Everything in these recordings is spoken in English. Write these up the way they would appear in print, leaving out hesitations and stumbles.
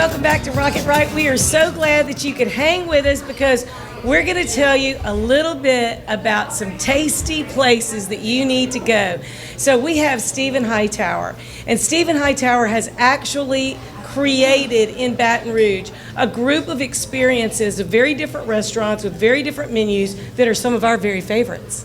welcome back to Rock It Right. We are so glad that you could hang with us because we're going to tell you a little bit about some tasty places that you need to go. So we have Stephen Hightower, and Stephen Hightower has actually created in Baton Rouge a group of experiences of very different restaurants with very different menus that are some of our very favorites.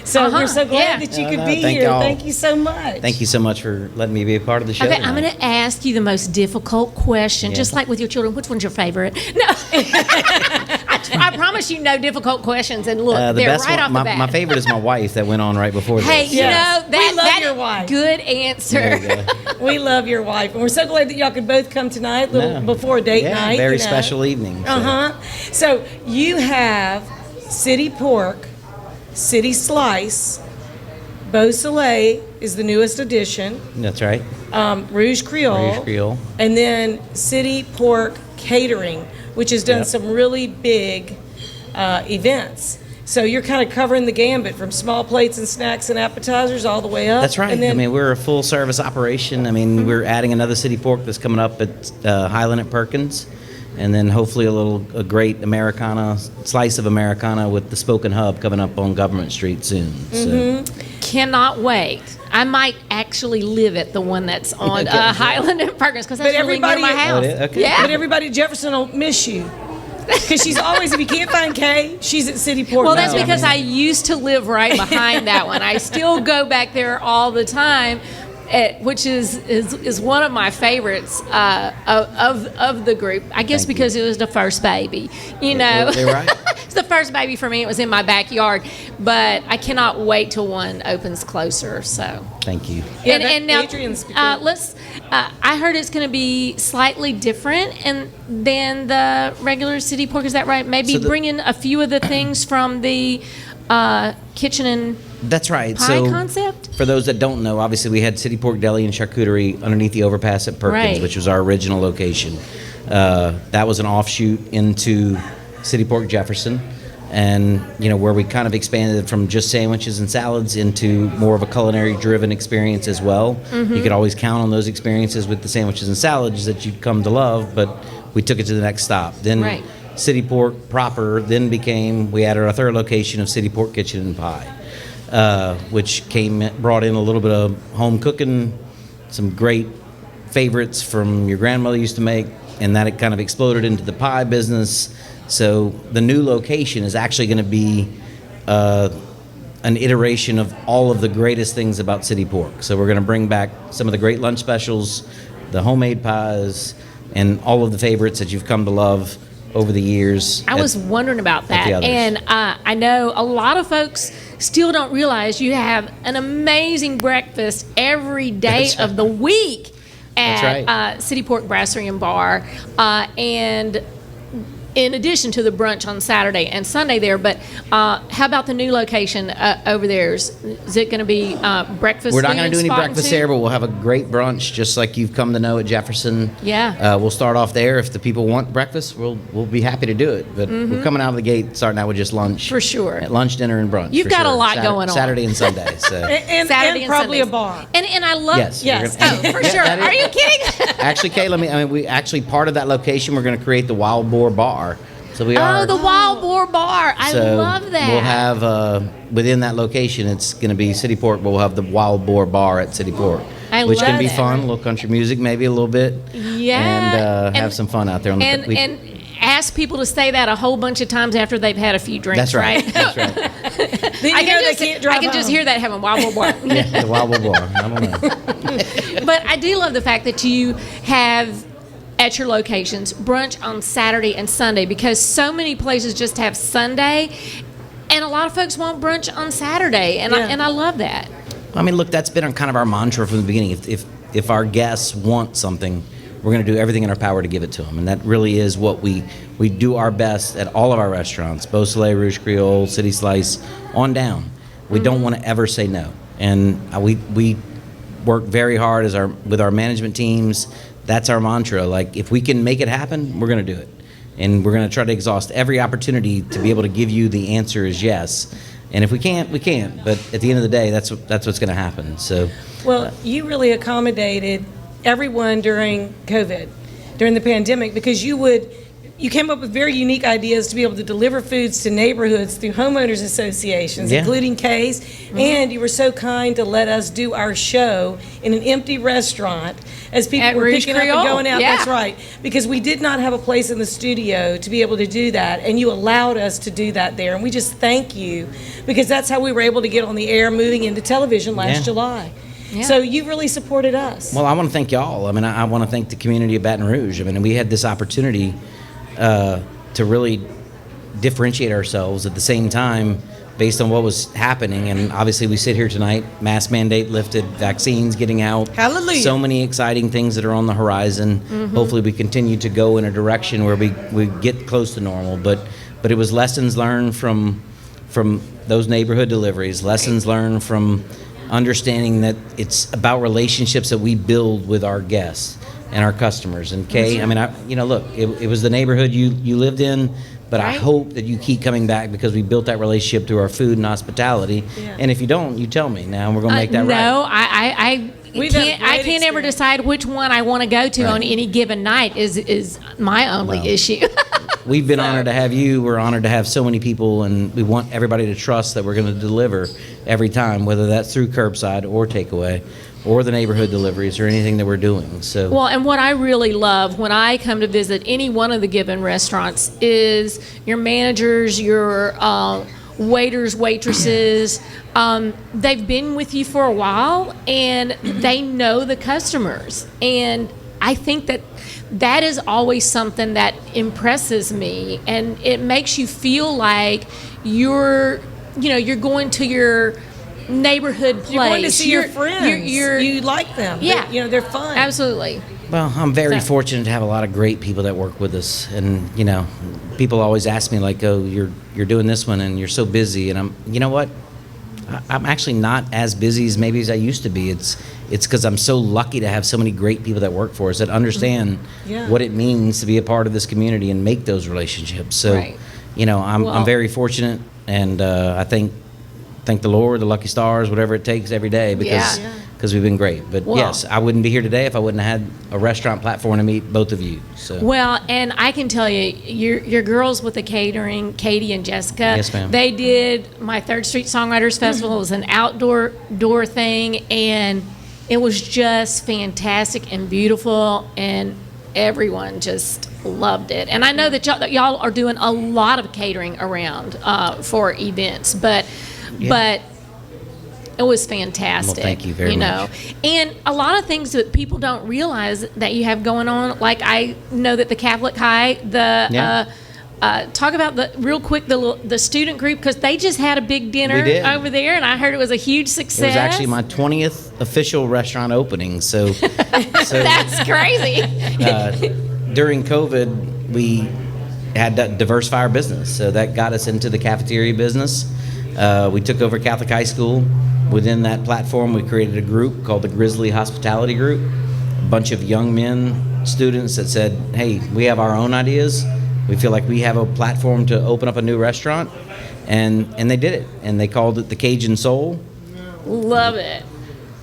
So we're so glad that you could be here. Thank you so much. Thank you so much for letting me be a part of the show. Okay, tonight. I'm going to ask you the most difficult question, just like with your children. Which one's your favorite? No. I promise you no difficult questions, and look, they're right off the bat. My favorite is my wife that went on right before this. Hey, you know, we love your wife. Good answer. We love your wife, and we're so glad that y'all could both come tonight, before date night. Yeah, very special evening. So you have City Pork, City Slice, Beausoleil is the newest addition. That's right. Rouj Creole. And then City Pork Catering, which has done some really big events. So you're kind of covering the gambit from small plates and snacks and appetizers all the way up. That's right. And then, I mean, we're a full service operation. I mean, we're adding another City Pork that's coming up at Highland at Perkins. And then hopefully a great Americana, slice of Americana with the Spoken Hub coming up on Government Street soon. So. Cannot wait. I might actually live at the one that's on Highland and Perkins because that's really near my house. Yeah. But everybody at Jefferson will miss you. Because she's always, if you can't find Kay, she's at City Pork. Well, that's because I used to live right behind that one. I still go back there all the time. Which is one of my favorites of the group. I guess because it was the first baby. You know, right. It's the first baby for me. It was in my backyard, but I cannot wait till one opens closer. So thank you. Yeah, and now Adrian's let's. I heard it's going to be slightly different than the regular City Pork. Is that right? Maybe bring in a few of the things from the kitchen and. That's right. Pie concept? For those that don't know, obviously we had City Pork Deli and Charcuterie underneath the overpass at Perkins, which was our original location. That was an offshoot into City Pork Jefferson, and where we kind of expanded from just sandwiches and salads into more of a culinary-driven experience as well. Mm-hmm. You could always count on those experiences with the sandwiches and salads that you'd come to love, but we took it to the next stop. Then City Pork proper then we added our third location of City Pork Kitchen and Pie. Which brought in a little bit of home cooking, some great favorites from your grandmother used to make, and that it kind of exploded into the pie business. So the new location is actually going to be an iteration of all of the greatest things about City Pork. So we're going to bring back some of the great lunch specials, the homemade pies, and all of the favorites that you've come to love over the years. I was wondering about that, and I know a lot of folks still don't realize you have an amazing breakfast every day of the week at City Pork Brasserie Bar, and in addition to the brunch on Saturday and Sunday there. But how about the new location over there? Is it going to be breakfast? We're not going to do any breakfast there, but we'll have a great brunch, just like you've come to know at Jefferson. Yeah. We'll start off there. If the people want breakfast, we'll be happy to do it. But we're coming out of the gate, starting out with just lunch. For sure. At lunch, dinner, and brunch. You've got a lot going on. Saturday and Sunday. So. and probably Sundays. A bar. And I love. Yes. For sure. Are you kidding? Actually, Kay, we actually part of that location, we're going to create the Wild Boar Bar. So we are. Oh, the Wild Boar Bar. I love that. We'll have, within that location, it's going to be City Pork, but we'll have the Wild Boar Bar at City Pork. Which can be fun, a little country music, maybe a little bit. Yeah. And have some fun out there. And ask people to say that a whole bunch of times after they've had a few drinks, That's right. That's right. Then I can just hear that having Wild Boar Bar. Yeah, the Wild Boar Bar. I don't know. But I do love the fact that you have at your locations brunch on Saturday and Sunday, because so many places just have Sunday, and a lot of folks want brunch on Saturday, and I love that. I mean, look, that's been kind of our mantra from the beginning. If our guests want something, we're going to do everything in our power to give it to them, and that really is what we do our best at all of our restaurants, Beausoleil, Rouj Creole, City Slice, on down. We don't want to ever say no, and we work very hard with our management teams. That's our mantra. Like, if we can make it happen, we're going to do it. And we're going to try to exhaust every opportunity to be able to give you the answer is yes. And if we can't, we can't. But at the end of the day, that's what's going to happen. So, well, you really accommodated everyone during COVID. during the pandemic, because you came up with very unique ideas to be able to deliver foods to neighborhoods through homeowners associations, including Kay's, and you were so kind to let us do our show in an empty restaurant as people were picking up and going out. That's right, because we did not have a place in the studio to be able to do that, and you allowed us to do that there, and we just thank you, because that's how we were able to get on the air moving into television last July. Yeah. So you really supported us. Well, I want to thank y'all. I mean, I want to thank the community of Baton Rouge. I mean, we had this opportunity to really differentiate ourselves at the same time based on what was happening. And obviously we sit here tonight, mask mandate lifted, vaccines getting out. Hallelujah. So many exciting things that are on the horizon. Hopefully we continue to go in a direction where we get close to normal. But it was lessons learned from those neighborhood deliveries, lessons learned from understanding that it's about relationships that we build with our guests and our customers. And Kay, I mean, look, it was the neighborhood you lived in, but I hope that you keep coming back, because we built that relationship through our food and hospitality. Yeah. And if you don't, you tell me. Now we're going to make that right. No, I can't ever decide which one I want to go to on any given night is my only issue. We've been honored to have you. We're honored to have so many people, and we want everybody to trust that we're going to deliver every time, whether that's through curbside or takeaway, or the neighborhood deliveries, or anything that we're doing. So well, and what I really love when I come to visit any one of the given restaurants is your managers, your waiters, waitresses. They've been with you for a while, and they know the customers. And I think that is always something that impresses me, and it makes you feel like you're going to your neighborhood place. You're going to see your friends. You like them. Yeah. They're fun. Absolutely. Well, I'm very fortunate to have a lot of great people that work with us, and people always ask me like, "Oh, you're doing this one, and you're so busy." And you know what? I'm actually not as busy as maybe as I used to be. It's because I'm so lucky to have so many great people that work for us that understand what it means to be a part of this community and make those relationships. So, I'm very fortunate, and I thank the Lord, the lucky stars, whatever it takes every day, because we've been great. But yes, I wouldn't be here today if I wouldn't have had a restaurant platform to meet both of you. So. Well, and I can tell you, your girls with the catering, Katie and Jessica, yes, ma'am. They did my 3rd Street Songwriters Festival. It was an outdoor thing, and it was just fantastic and beautiful, and everyone just loved it. And I know that y'all are doing a lot of catering around for events, but it was fantastic. Well, thank you very much. And a lot of things that people don't realize that you have going on, like I know that the Catholic High, talk about real quick the student group, because they just had a big dinner over there, and I heard it was a huge success. It was actually my 20th official restaurant opening, so that's crazy. During COVID, we had to diversify our business, so that got us into the cafeteria business. We took over Catholic High School. Within that platform, we created a group called the Grizzly Hospitality Group, a bunch of young men, students that said, hey, we have our own ideas. We feel like we have a platform to open up a new restaurant, and they did it, and they called it the Cajun Soul. Love it.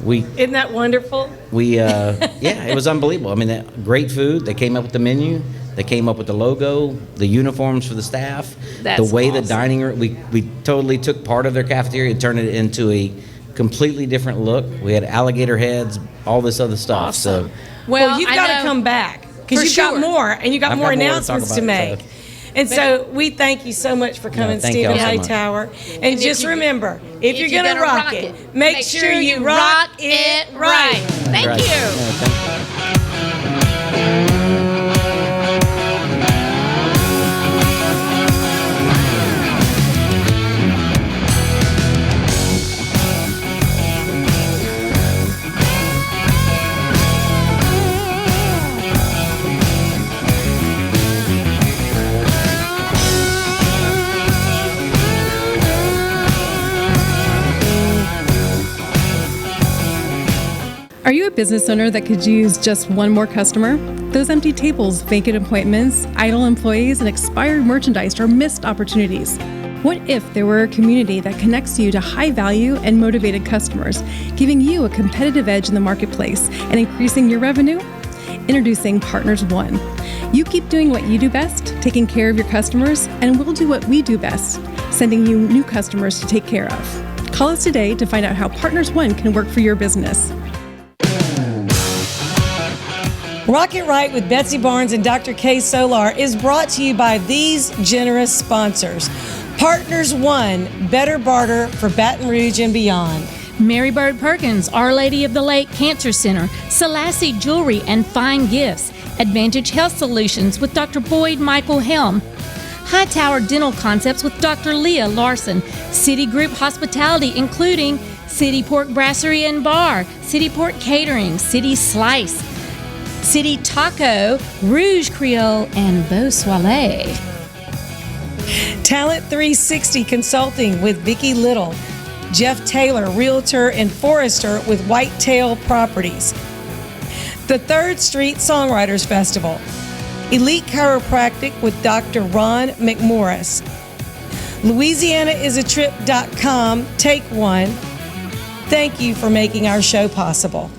Isn't that wonderful? It was unbelievable. I mean, great food. They came up with the menu. They came up with the logo, the uniforms for the staff, the way the dining room. We totally took part of their cafeteria and turned it into a completely different look. We had alligator heads, all this other stuff. Awesome. So, well, you've got to come back, because you've got more, and you've got more announcements to make. And so we thank you so much for coming, Stephen Hightower. And just remember, if you're going to rock it, make sure you rock it right. Thank you. Are you a business owner that could use just one more customer? Those empty tables, vacant appointments, idle employees, and expired merchandise are missed opportunities. What if there were a community that connects you to high-value and motivated customers, giving you a competitive edge in the marketplace and increasing your revenue? Introducing Partners One. You keep doing what you do best, taking care of your customers, and we'll do what we do best, sending you new customers to take care of. Call us today to find out how Partners One can work for your business. Rock It Right with Betsy Barnes and Dr. K. Solar is brought to you by these generous sponsors. Partners One, better barter for Baton Rouge and beyond. Mary Bird Perkins, Our Lady of the Lake Cancer Center, Selassie Jewelry and Fine Gifts, Advantage Health Solutions with Dr. Boyd Michael Helm, Hightower Dental Concepts with Dr. Leah Larson, City Group Hospitality including City Pork Brasserie and Bar, City Pork Catering, City Slice, City Taco, Rouj Creole, and Beausoleil. Talent 360 Consulting with Vicki Little, Jeff Taylor, Realtor and Forester with Whitetail Properties. The 3rd Street Songwriters Festival. Elite Chiropractic with Dr. Ron McMorris. LouisianaIsATrip.com. Take one. Thank you for making our show possible.